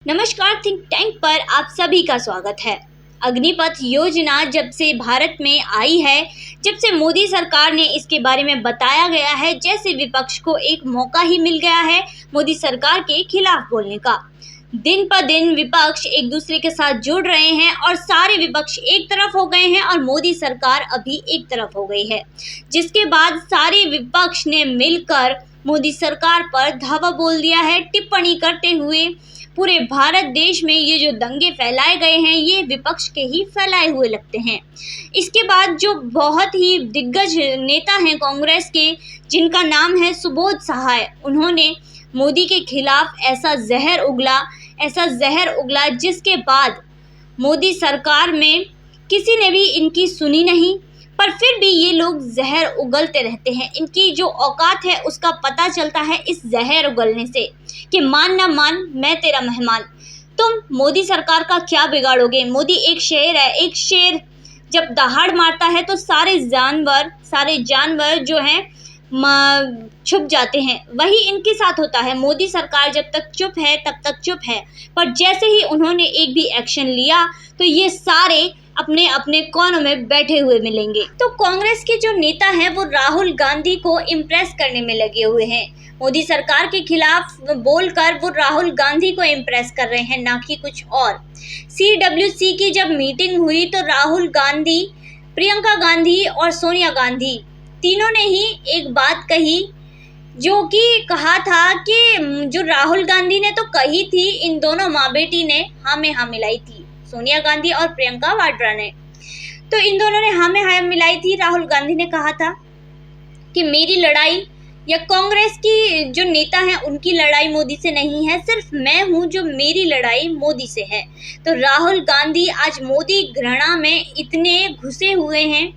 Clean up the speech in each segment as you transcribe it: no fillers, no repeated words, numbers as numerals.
नमस्कार, think tank पर आप सभी का स्वागत है। अग्निपथ योजना जब से भारत में आई है, जब से मोदी सरकार ने इसके बारे में बताया गया है, जैसे विपक्ष को एक मौका ही मिल गया है मोदी सरकार के खिलाफ बोलने का। दिन पर दिन विपक्ष एक दूसरे के साथ जुड़ रहे हैं और सारे विपक्ष एक तरफ हो गए हैं और मोदी सरकार अभी एक तरफ हो गई है, जिसके बाद सारे विपक्ष ने मिलकर मोदी सरकार पर धावा बोल दिया है। टिप्पणी करते हुए पूरे भारत देश में ये जो दंगे फैलाए गए हैं, ये विपक्ष के ही फैलाए हुए लगते हैं। इसके बाद जो बहुत ही दिग्गज नेता हैं कांग्रेस के, जिनका नाम है सुबोध सहाय, उन्होंने मोदी के खिलाफ ऐसा जहर उगला जिसके बाद मोदी सरकार में किसी ने भी इनकी सुनी नहीं। पर फिर भी ये लोग जहर उगलते रहते हैं। इनकी जो औकात है उसका पता चलता है इस जहर उगलने से कि मान ना मान मैं तेरा मेहमान। तुम मोदी सरकार का क्या बिगाड़ोगे? मोदी एक शेर है। एक शेर जब दहाड़ मारता है तो सारे जानवर जो हैं छुप जाते हैं। वही इनके साथ होता है। मोदी सरकार जब तक चुप है तब तक चुप है, पर जैसे ही उन्होंने एक भी एक्शन लिया तो ये सारे अपने अपने कोनों में बैठे हुए मिलेंगे। तो कांग्रेस के जो नेता हैं वो राहुल गांधी को इम्प्रेस करने में लगे हुए हैं। मोदी सरकार के खिलाफ बोलकर वो राहुल गांधी को इम्प्रेस कर रहे हैं, ना कि कुछ और। CWC की जब मीटिंग हुई तो राहुल गांधी, प्रियंका गांधी और सोनिया गांधी तीनों ने ही एक बात कही, जो कि कहा था कि जो राहुल गांधी ने तो कही थी, इन दोनों माँ बेटी ने हाँ में हाँ मिलाई थी, सोनिया गांधी और प्रियंका वाड्रा ने। तो इन दोनों ने हाँ में हाँ मिलाई थी। राहुल गांधी ने कहा था कि मेरी लड़ाई या कांग्रेस की जो नेता हैं उनकी लड़ाई मोदी से नहीं है, सिर्फ मैं हूं जो मेरी लड़ाई मोदी से है। तो राहुल गांधी आज मोदी घृणा में इतने घुसे हुए हैं,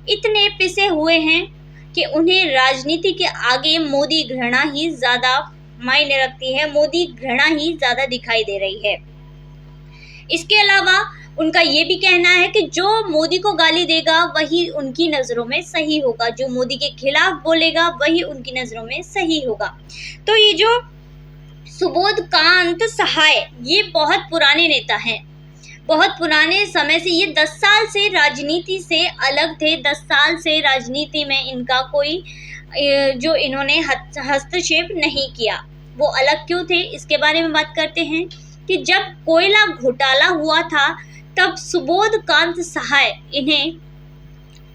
इतने पिसे हुए हैं कि उन्हें राजनीति के आगे मोदी घृणा ही ज़्यादा मायने रखती है, मोदी घृणा ही ज़्यादा दिखाई दे रही है। इसके अलावा उनका ये भी कहना है कि जो मोदी को गाली देगा वही उनकी नज़रों में सही होगा, जो मोदी के खिलाफ बोलेगा वही उनकी नज़रों में सही होगा। तो ये जो सुबोध कांत सहाय, ये बहुत पुराने नेता हैं, बहुत पुराने समय से। ये 10 साल से राजनीति से अलग थे। 10 साल से राजनीति में इनका कोई जो इन्होंने हस्तक्षेप नहीं किया। वो अलग क्यों थे, इसके बारे में बात करते हैं कि जब कोयला घोटाला हुआ था तब सुबोध कांत सहाय इन्हें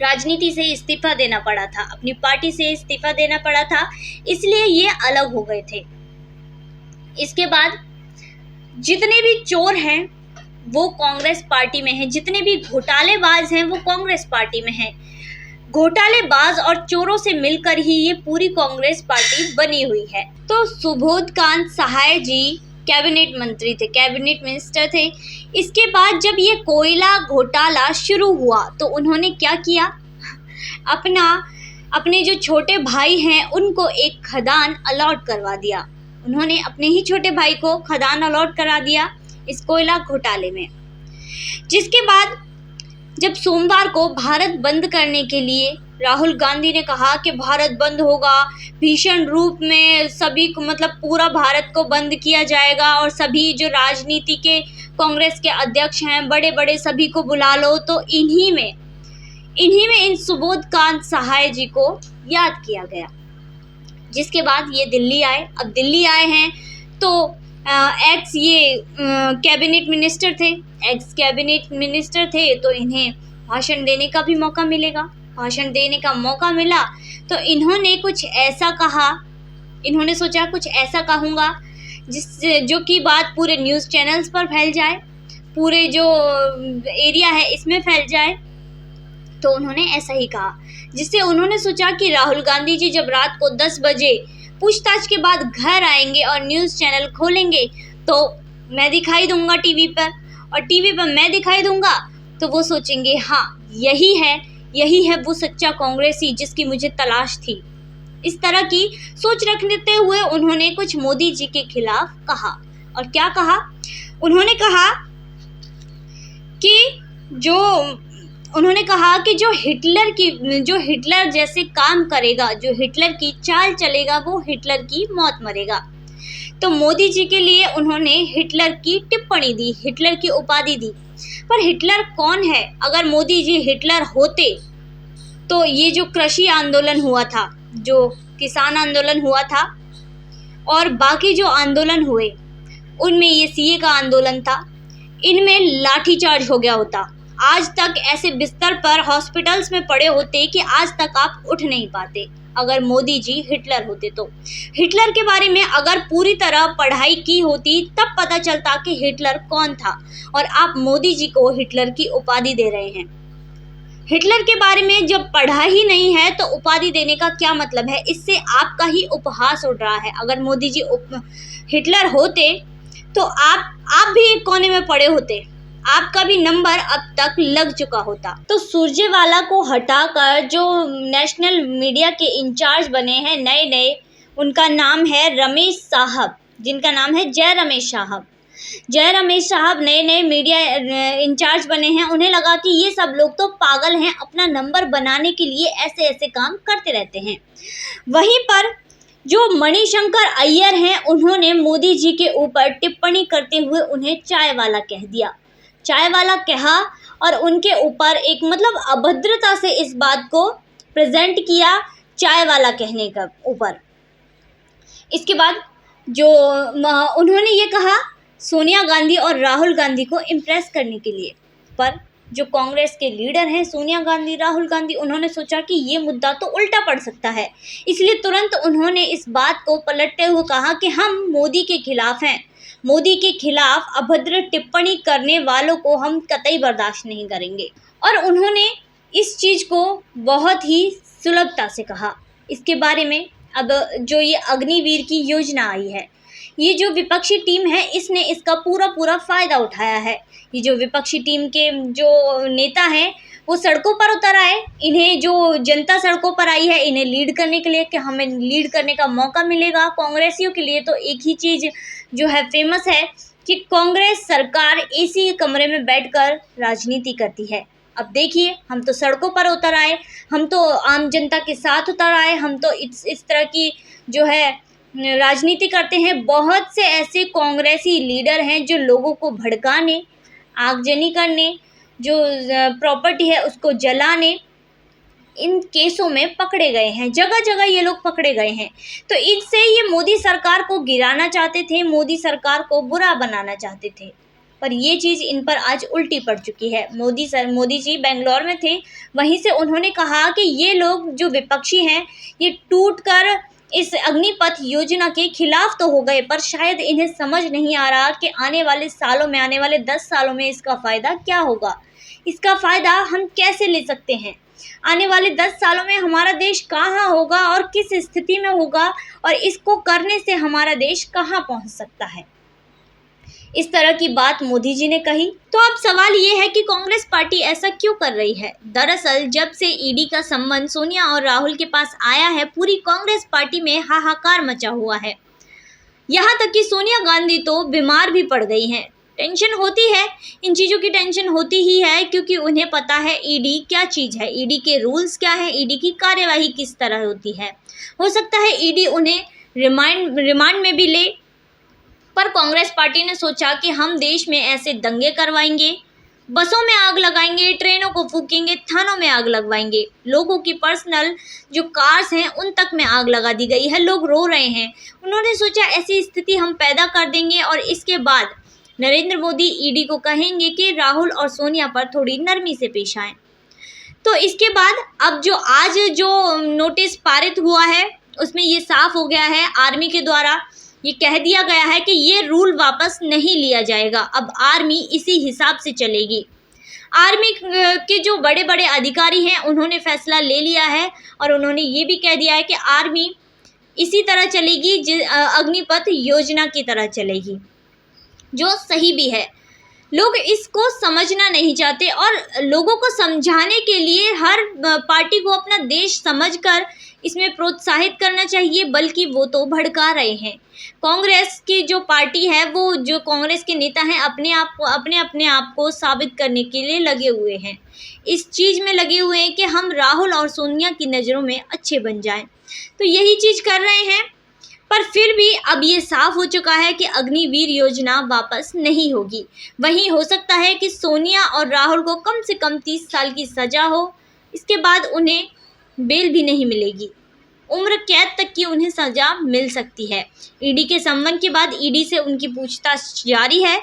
राजनीति से इस्तीफा देना पड़ा था, अपनी पार्टी से इस्तीफा देना पड़ा था, इसलिए ये अलग हो गए थे। इसके बाद जितने भी चोर हैं वो कांग्रेस पार्टी में हैं, जितने भी घोटालेबाज हैं वो कांग्रेस पार्टी में हैं। घोटालेबाज और चोरों से मिलकर ही ये पूरी कांग्रेस पार्टी बनी हुई है। तो सुबोध कांत सहाय जी कैबिनेट मंत्री थे, कैबिनेट मिनिस्टर थे। इसके बाद जब ये कोयला घोटाला शुरू हुआ तो उन्होंने क्या किया, अपने जो छोटे भाई हैं उनको एक खदान अलॉट करवा दिया। उन्होंने अपने ही छोटे भाई को खदान अलॉट करा दिया इस कोयला घोटाले में। जिसके बाद जब सोमवार को भारत बंद करने के लिए राहुल गांधी ने कहा कि भारत बंद होगा, भीषण रूप में सभी को, मतलब पूरा भारत को बंद किया जाएगा और सभी जो राजनीति के कांग्रेस के अध्यक्ष हैं, बड़े बड़े सभी को बुला लो। तो इन्हीं में इन सुबोध कांत सहाय जी को याद किया गया। जिसके बाद ये दिल्ली आए। अब दिल्ली आए हैं तो एक्स कैबिनेट मिनिस्टर थे तो इन्हें भाषण देने का भी मौका मिलेगा। भाषण देने का मौका मिला तो इन्होंने कुछ ऐसा कहा, इन्होंने सोचा कुछ ऐसा कहूँगा जो कि बात पूरे न्यूज़ चैनल्स पर फैल जाए, पूरे जो एरिया है इसमें फैल जाए। तो उन्होंने ऐसा ही कहा, जिससे उन्होंने सोचा कि राहुल गांधी जी जब रात को 10 बजे पूछताछ के बाद घर आएंगे और न्यूज़ चैनल खोलेंगे तो मैं दिखाई दूंगा टीवी पर, और टीवी पर मैं दिखाई दूंगा तो वो सोचेंगे हाँ यही है वो सच्चा कांग्रेसी जिसकी मुझे तलाश थी। इस तरह की सोच रखते हुए उन्होंने कुछ मोदी जी के खिलाफ कहा। और क्या कहा? उन्होंने कहा कि जो हिटलर जैसे काम करेगा, जो हिटलर की चाल चलेगा, वो हिटलर की मौत मरेगा। तो मोदी जी के लिए उन्होंने हिटलर की टिप्पणी दी, हिटलर की उपाधि दी। पर हिटलर कौन है? अगर मोदी जी हिटलर होते तो ये जो कृषि आंदोलन हुआ था, जो किसान आंदोलन हुआ था और बाकी जो आंदोलन हुए उनमें ये सीए का आंदोलन था, इनमें लाठीचार्ज हो गया होता। आज तक ऐसे बिस्तर पर हॉस्पिटल्स में पड़े होते कि आज तक आप उठ नहीं पाते, अगर मोदी जी हिटलर होते तो। हिटलर के बारे में अगर पूरी तरह पढ़ाई की होती तब पता चलता कि हिटलर कौन था, और आप मोदी जी को हिटलर की उपाधि दे रहे हैं। हिटलर के बारे में जब पढ़ा ही नहीं है तो उपाधि देने का क्या मतलब है? इससे आपका ही उपहास उड़ रहा है। अगर मोदी जी हिटलर होते तो आप भी एक कोने में पड़े होते, आपका भी नंबर अब तक लग चुका होता। तो सुरजेवाला को हटाकर जो नेशनल मीडिया के इंचार्ज बने हैं नए नए, उनका नाम है रमेश साहब, जिनका नाम है जय रमेश साहब। जय रमेश साहब नए नए मीडिया इंचार्ज बने हैं। उन्हें लगा कि ये सब लोग तो पागल हैं, अपना नंबर बनाने के लिए ऐसे ऐसे काम करते रहते हैं। वहीं पर जो मणिशंकर अय्यर हैं, उन्होंने मोदी जी के ऊपर टिप्पणी करते हुए उन्हें चाय वाला कह दिया, चाय वाला कहा, और उनके ऊपर एक मतलब अभद्रता से इस बात को प्रेजेंट किया चाय वाला कहने का ऊपर। इसके बाद जो उन्होंने ये कहा सोनिया गांधी और राहुल गांधी को इम्प्रेस करने के लिए, पर जो कांग्रेस के लीडर हैं सोनिया गांधी, राहुल गांधी, उन्होंने सोचा कि ये मुद्दा तो उल्टा पड़ सकता है, इसलिए तुरंत उन्होंने इस बात को पलटते हुए कहा कि हम मोदी के खिलाफ हैं, मोदी के खिलाफ अभद्र टिप्पणी करने वालों को हम कतई बर्दाश्त नहीं करेंगे। और उन्होंने इस चीज़ को बहुत ही सुलभता से कहा। इसके बारे में अब जो ये अग्निवीर की योजना आई है, ये जो विपक्षी टीम है इसने इसका पूरा फ़ायदा उठाया है। ये जो विपक्षी टीम के जो नेता हैं वो सड़कों पर उतर आए, इन्हें जो जनता सड़कों पर आई है इन्हें लीड करने के लिए कि हमें लीड करने का मौका मिलेगा। कांग्रेसियों के लिए तो एक ही चीज़ जो है फेमस है कि कांग्रेस सरकार एसी कमरे में बैठकर राजनीति करती है। अब देखिए, हम तो सड़कों पर उतर आए, हम तो आम जनता के साथ उतर आए, हम तो इस तरह की जो है राजनीति करते हैं। बहुत से ऐसे कांग्रेसी लीडर हैं जो लोगों को भड़काने, आगजनी करने, जो प्रॉपर्टी है उसको जलाने, इन केसों में पकड़े गए हैं। जगह जगह ये लोग पकड़े गए हैं। तो इससे ये मोदी सरकार को गिराना चाहते थे, मोदी सरकार को बुरा बनाना चाहते थे, पर ये चीज़ इन पर आज उल्टी पड़ चुकी है। मोदी जी बेंगलोर में थे, वहीं से उन्होंने कहा कि ये लोग जो विपक्षी हैं ये टूटकर इस अग्निपथ योजना के खिलाफ तो हो गए, पर शायद इन्हें समझ नहीं आ रहा कि आने वाले सालों में, आने वाले 10 सालों में इसका फ़ायदा क्या होगा, इसका फ़ायदा हम कैसे ले सकते हैं, आने वाले 10 सालों में हमारा देश कहाँ होगा और किस स्थिति में होगा, और इसको करने से हमारा देश कहाँ पहुँच सकता है। इस तरह की बात मोदी जी ने कही। तो अब सवाल ये है कि कांग्रेस पार्टी ऐसा क्यों कर रही है? दरअसल जब से ईडी का संबंध सोनिया और राहुल के पास आया है, पूरी कांग्रेस पार्टी में हाहाकार मचा हुआ है। यहाँ तक कि सोनिया गांधी तो बीमार भी पड़ गई हैं। टेंशन होती है, इन चीज़ों की टेंशन होती ही है, क्योंकि उन्हें पता है ईडी क्या चीज़ है, ईडी के रूल्स क्या है, ईडी की कार्यवाही किस तरह होती है। हो सकता है ईडी उन्हें रिमांड में भी ले, पर कांग्रेस पार्टी ने सोचा कि हम देश में ऐसे दंगे करवाएंगे, बसों में आग लगाएंगे, ट्रेनों को फूकेंगे, थानों में आग लगवाएंगे, लोगों की पर्सनल जो कार्स हैं उन तक में आग लगा दी गई है, लोग रो रहे हैं। उन्होंने सोचा ऐसी स्थिति हम पैदा कर देंगे और इसके बाद नरेंद्र मोदी ईडी को कहेंगे कि राहुल और सोनिया पर थोड़ी नरमी से पेश आएँ। तो इसके बाद अब जो आज जो नोटिस पारित हुआ है उसमें ये साफ हो गया है, आर्मी के द्वारा ये कह दिया गया है कि ये रूल वापस नहीं लिया जाएगा, अब आर्मी इसी हिसाब से चलेगी। आर्मी के जो बड़े बड़े अधिकारी हैं उन्होंने फैसला ले लिया है और उन्होंने ये भी कह दिया है कि आर्मी इसी तरह चलेगी, अग्निपथ योजना की तरह चलेगी, जो सही भी है। लोग इसको समझना नहीं चाहते और लोगों को समझाने के लिए हर पार्टी को अपना देश समझकर इसमें प्रोत्साहित करना चाहिए, बल्कि वो तो भड़का रहे हैं। कांग्रेस की जो पार्टी है, वो जो कांग्रेस के नेता हैं अपने आप को साबित करने के लिए लगे हुए हैं, इस चीज़ में लगे हुए हैं कि हम राहुल और सोनिया की नज़रों में अच्छे बन जाएं। तो यही चीज़ कर रहे हैं, पर फिर भी अब ये साफ हो चुका है कि अग्निवीर योजना वापस नहीं होगी। वहीं हो सकता है कि सोनिया और राहुल को कम से कम 30 साल की सजा हो, इसके बाद उन्हें बेल भी नहीं मिलेगी, उम्र कैद तक की उन्हें सजा मिल सकती है। ईडी के संमन के बाद ईडी से उनकी पूछताछ जारी है।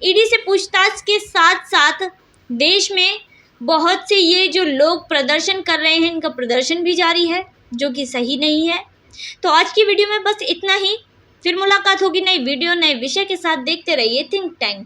ईडी से पूछताछ के साथ साथ देश में बहुत से ये जो लोग प्रदर्शन कर रहे हैं, इनका प्रदर्शन भी जारी है, जो कि सही नहीं है। तो आज की वीडियो में बस इतना ही। फिर मुलाकात होगी नई वीडियो नए विषय के साथ। देखते रहिए थिंक टैंक।